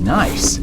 nice.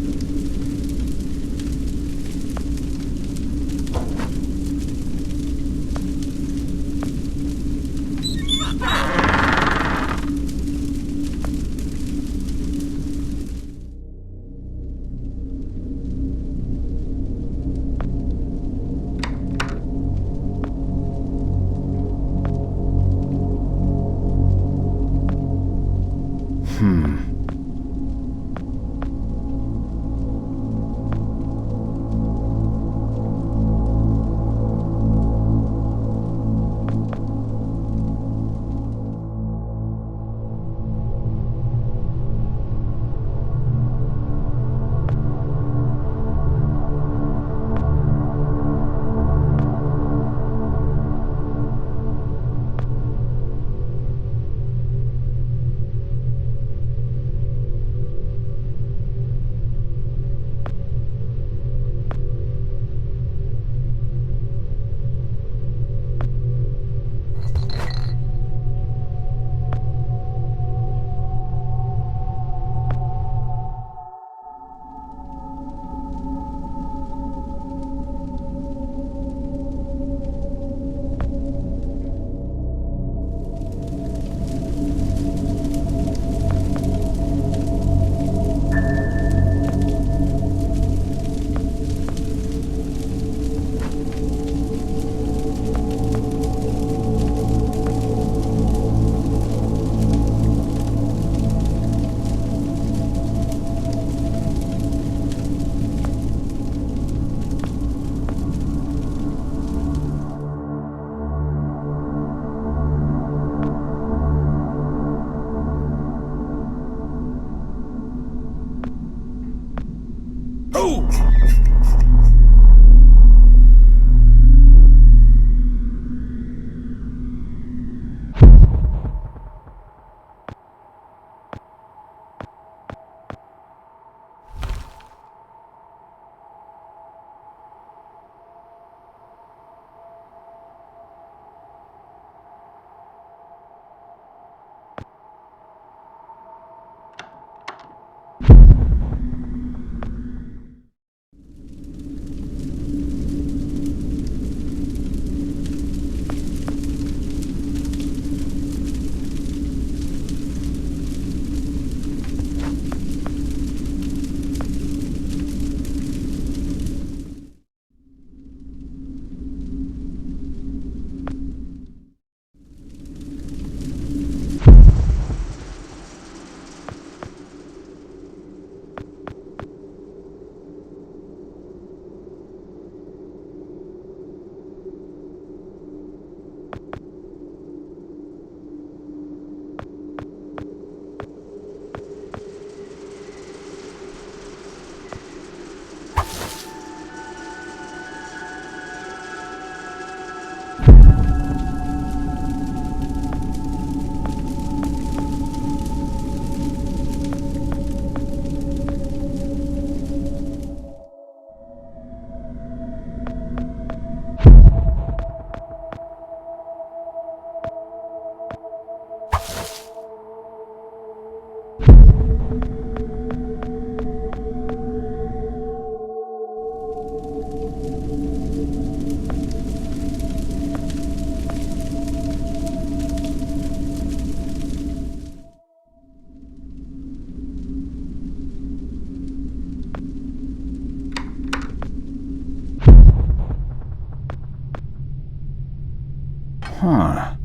Huh.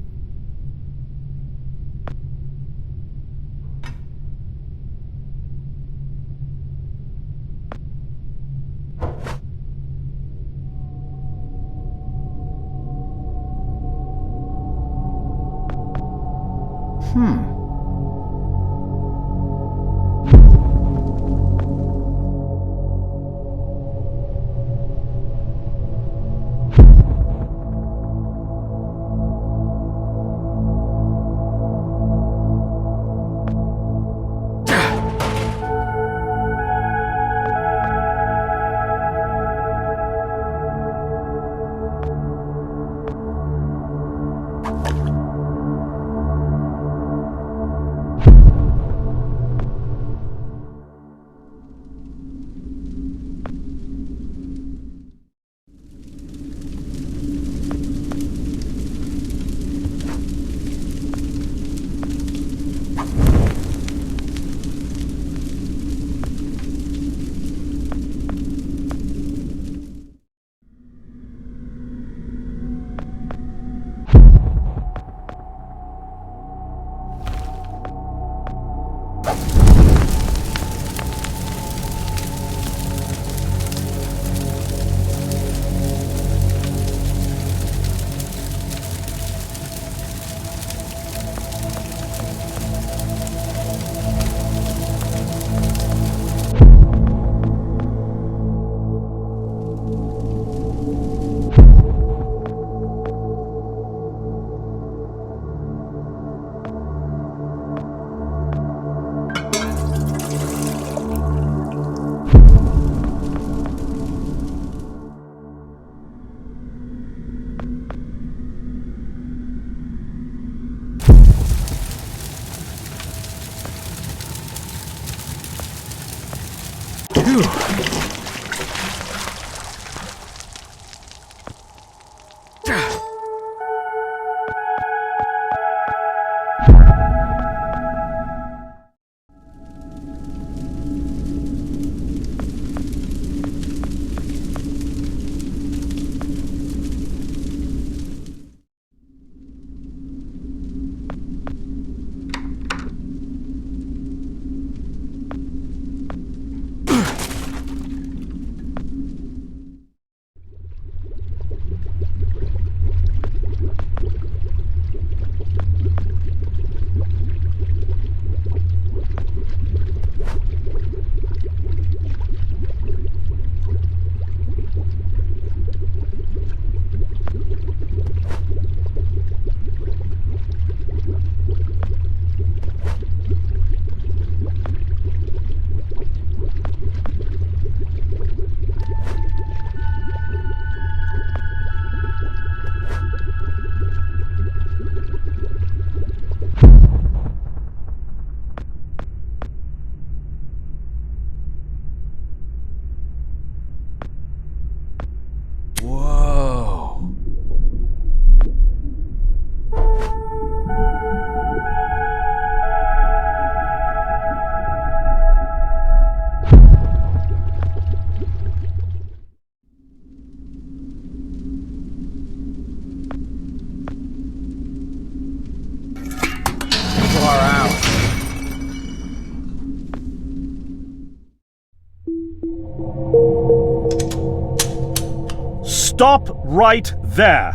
Stop right there!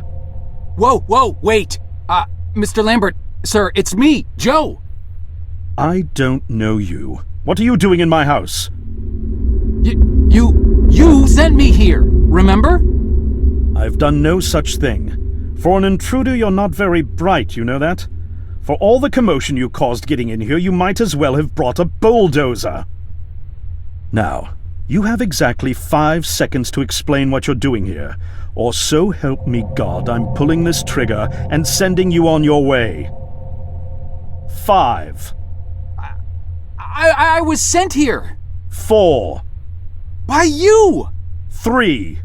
Whoa, wait! Mr. Lambert, sir, it's me, Joe! I don't know you. What are you doing in my house? You sent me here, remember? I've done no such thing. For an intruder, you're not very bright, you know that? For all the commotion you caused getting in here, you might as well have brought a bulldozer. Now, you have exactly 5 seconds to explain what you're doing here, or so help me God, I'm pulling this trigger and sending you on your way. 5. I was sent here. 4. By you! 3.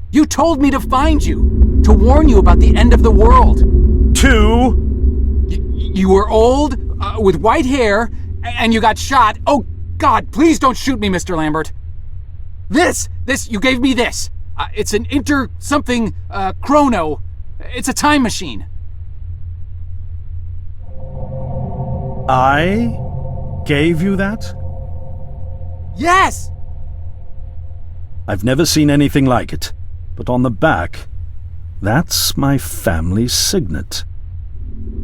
You told me to find you, to warn you about the end of the world. 2. You were old, with white hair, and you got shot. Oh, God, please don't shoot me, Mr. Lambert. This, you gave me this. It's an chrono. It's a time machine. I gave you that? Yes! I've never seen anything like it, but on the back, that's my family's signet.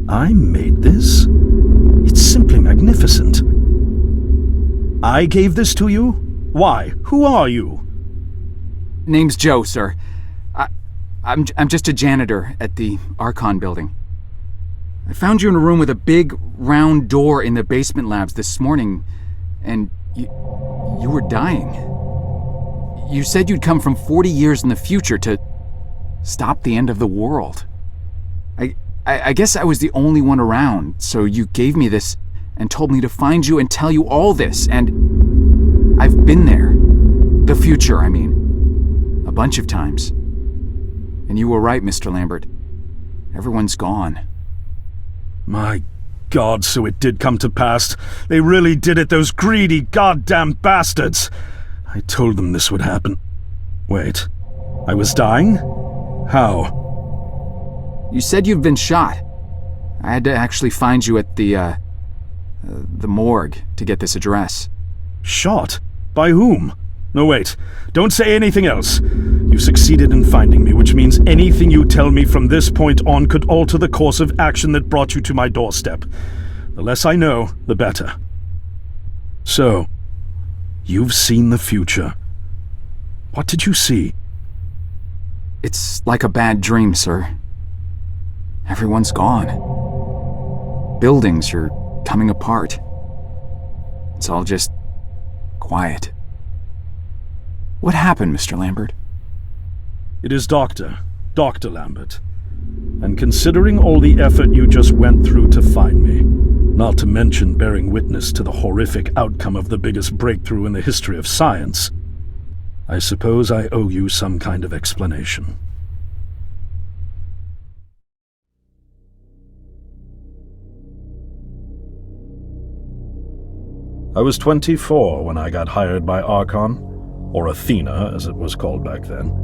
I made this? It's simply magnificent. I gave this to you? Why? Who are you? Name's Joe, sir. I'm just a janitor at the Archon building. I found you in a room with a big, round door in the basement labs this morning, and you were dying. You said you'd come from 40 years in the future to stop the end of the world. I guess I was the only one around, so you gave me this and told me to find you and tell you all this, and I've been there. The future, I mean. A bunch of times. And you were right, Mr. Lambert. Everyone's gone. My God, so it did come to pass. They really did it, those greedy goddamn bastards. I told them this would happen. Wait, I was dying? How? You said you've been shot. I had to actually find you at the morgue to get this address. Shot? By whom? No, wait. Don't say anything else. You succeeded in finding me, which means anything you tell me from this point on could alter the course of action that brought you to my doorstep. The less I know, the better. So, you've seen the future. What did you see? It's like a bad dream, sir. Everyone's gone. Buildings are coming apart. It's all just quiet. What happened, Mr. Lambert? It is Doctor. Dr. Lambert. And considering all the effort you just went through to find me, not to mention bearing witness to the horrific outcome of the biggest breakthrough in the history of science, I suppose I owe you some kind of explanation. I was 24 when I got hired by Archon, or Athena as it was called back then.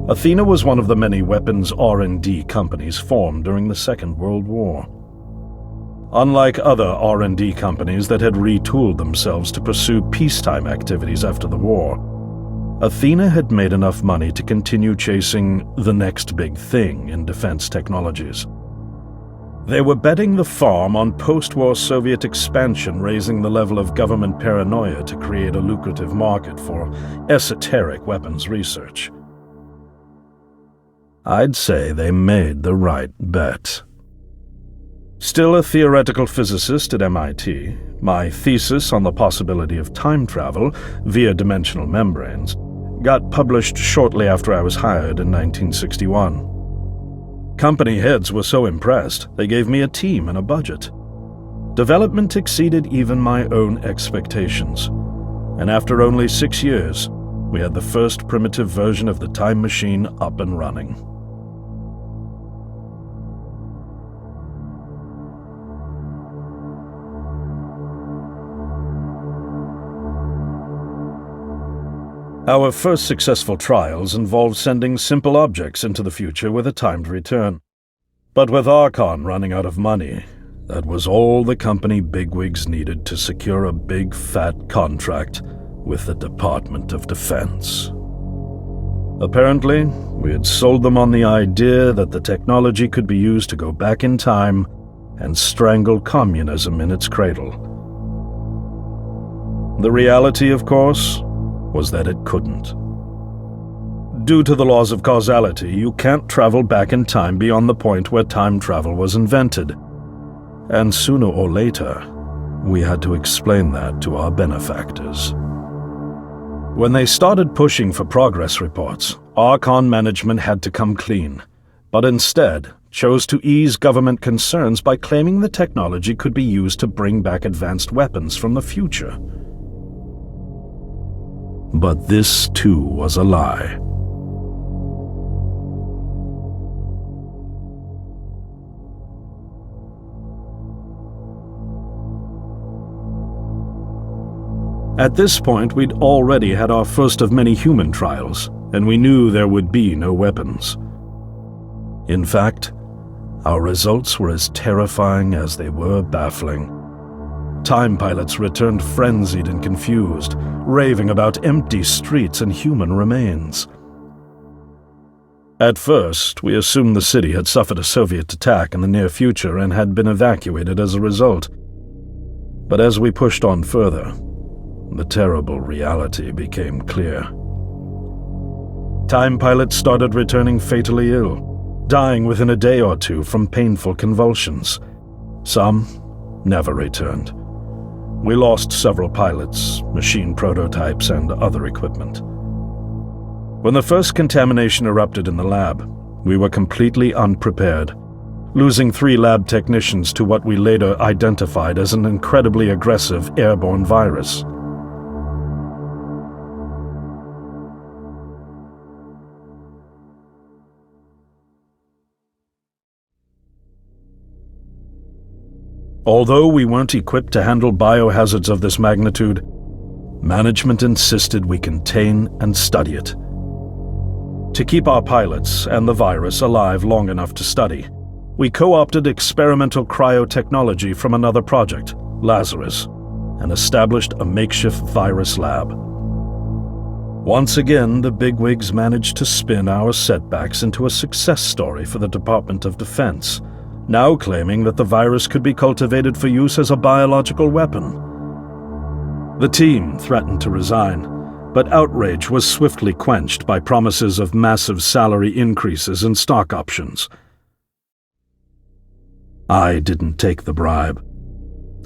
Athena was one of the many weapons R&D companies formed during the Second World War. Unlike other R&D companies that had retooled themselves to pursue peacetime activities after the war, Athena had made enough money to continue chasing the next big thing in defense technologies. They were betting the farm on post-war Soviet expansion, raising the level of government paranoia to create a lucrative market for esoteric weapons research. I'd say they made the right bet. Still a theoretical physicist at MIT, my thesis on the possibility of time travel via dimensional membranes got published shortly after I was hired in 1961. Company heads were so impressed, they gave me a team and a budget. Development exceeded even my own expectations, and after only 6 years, we had the first primitive version of the time machine up and running. Our first successful trials involved sending simple objects into the future with a timed return. But with Archon running out of money, that was all the company bigwigs needed to secure a big fat contract with the Department of Defense. Apparently, we had sold them on the idea that the technology could be used to go back in time and strangle communism in its cradle. The reality, of course, was that it couldn't. Due to the laws of causality, you can't travel back in time beyond the point where time travel was invented. And sooner or later, we had to explain that to our benefactors. When they started pushing for progress reports, Archon management had to come clean, but instead chose to ease government concerns by claiming the technology could be used to bring back advanced weapons from the future. But this, too, was a lie. At this point, we'd already had our first of many human trials, and we knew there would be no weapons. In fact, our results were as terrifying as they were baffling. Time pilots returned frenzied and confused, raving about empty streets and human remains. At first, we assumed the city had suffered a Soviet attack in the near future and had been evacuated as a result. But as we pushed on further, the terrible reality became clear. Time pilots started returning fatally ill, dying within a day or two from painful convulsions. Some never returned. We lost several pilots, machine prototypes, and other equipment. When the first contamination erupted in the lab, we were completely unprepared, losing 3 lab technicians to what we later identified as an incredibly aggressive airborne virus. Although we weren't equipped to handle biohazards of this magnitude, management insisted we contain and study it. To keep our pilots and the virus alive long enough to study, we co-opted experimental cryotechnology from another project, Lazarus, and established a makeshift virus lab. Once again, the bigwigs managed to spin our setbacks into a success story for the Department of Defense, now claiming that the virus could be cultivated for use as a biological weapon. The team threatened to resign, but outrage was swiftly quenched by promises of massive salary increases and stock options. I didn't take the bribe.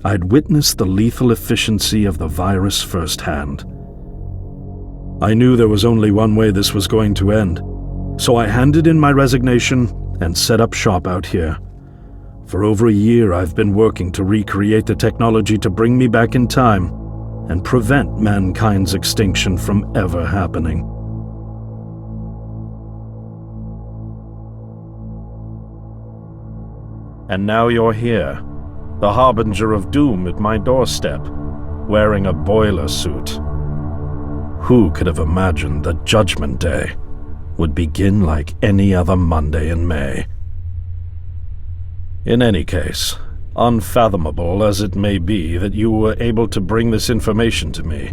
I'd witnessed the lethal efficiency of the virus firsthand. I knew there was only one way this was going to end, So I handed in my resignation and set up shop out here. For over a year, I've been working to recreate the technology to bring me back in time and prevent mankind's extinction from ever happening. And now you're here, the harbinger of doom at my doorstep, wearing a boiler suit. Who could have imagined that Judgment Day would begin like any other Monday in May? In any case, unfathomable as it may be that you were able to bring this information to me,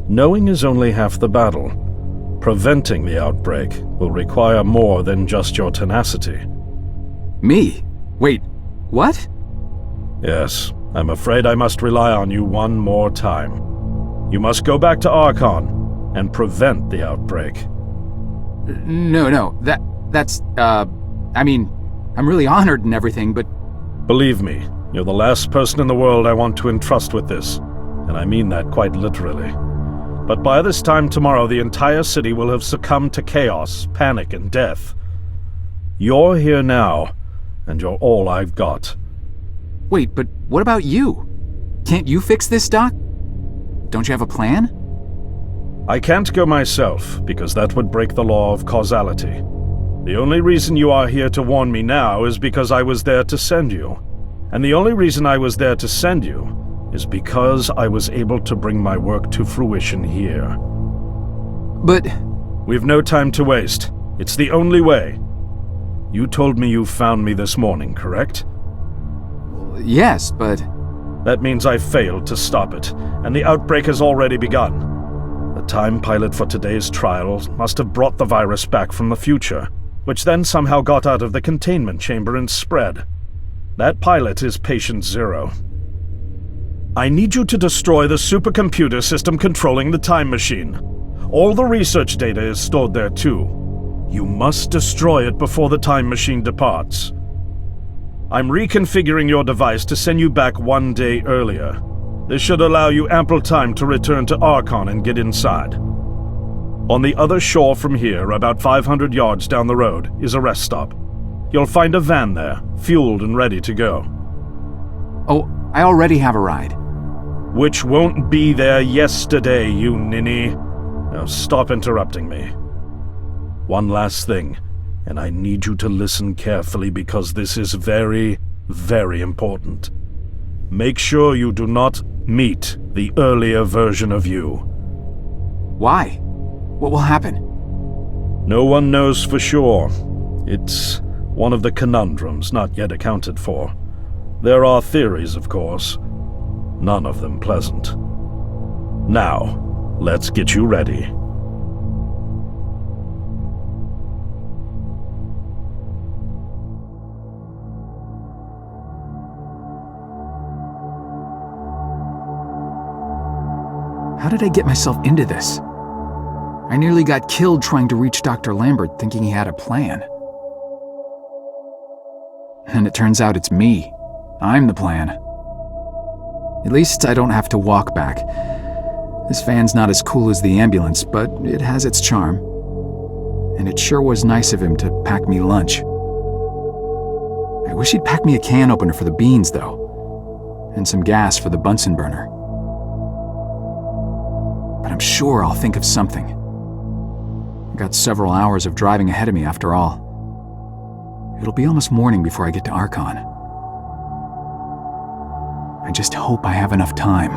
knowing is only half the battle. Preventing the outbreak will require more than just your tenacity. Me? Wait, what? Yes, I'm afraid I must rely on you one more time. You must go back to Archon and prevent the outbreak. No, that's, I'm really honored and everything, but... Believe me, you're the last person in the world I want to entrust with this, and I mean that quite literally. But by this time tomorrow, the entire city will have succumbed to chaos, panic, and death. You're here now, and you're all I've got. Wait, but what about you? Can't you fix this, Doc? Don't you have a plan? I can't go myself, because that would break the law of causality. The only reason you are here to warn me now is because I was there to send you. And the only reason I was there to send you is because I was able to bring my work to fruition here. But... We've no time to waste. It's the only way. You told me you found me this morning, correct? Yes, but... That means I failed to stop it, and the outbreak has already begun. The time pilot for today's trial must have brought the virus back from the future, which then somehow got out of the containment chamber and spread. That pilot is Patient Zero. I need you to destroy the supercomputer system controlling the time machine. All the research data is stored there too. You must destroy it before the time machine departs. I'm reconfiguring your device to send you back 1 day earlier. This should allow you ample time to return to Archon and get inside. On the other shore from here, about 500 yards down the road, is a rest stop. You'll find a van there, fueled and ready to go. Oh, I already have a ride. Which won't be there yesterday, you ninny. Now stop interrupting me. One last thing, and I need you to listen carefully because this is very, very important. Make sure you do not meet the earlier version of you. Why? What will happen? No one knows for sure. It's one of the conundrums not yet accounted for. There are theories, of course. None of them pleasant. Now, let's get you ready. How did I get myself into this? I nearly got killed trying to reach Dr. Lambert thinking he had a plan. And it turns out it's me. I'm the plan. At least I don't have to walk back. This van's not as cool as the ambulance, but it has its charm. And it sure was nice of him to pack me lunch. I wish he'd pack me a can opener for the beans, though. And some gas for the Bunsen burner. But I'm sure I'll think of something. I've got several hours of driving ahead of me after all. It'll be almost morning before I get to Archon. I just hope I have enough time.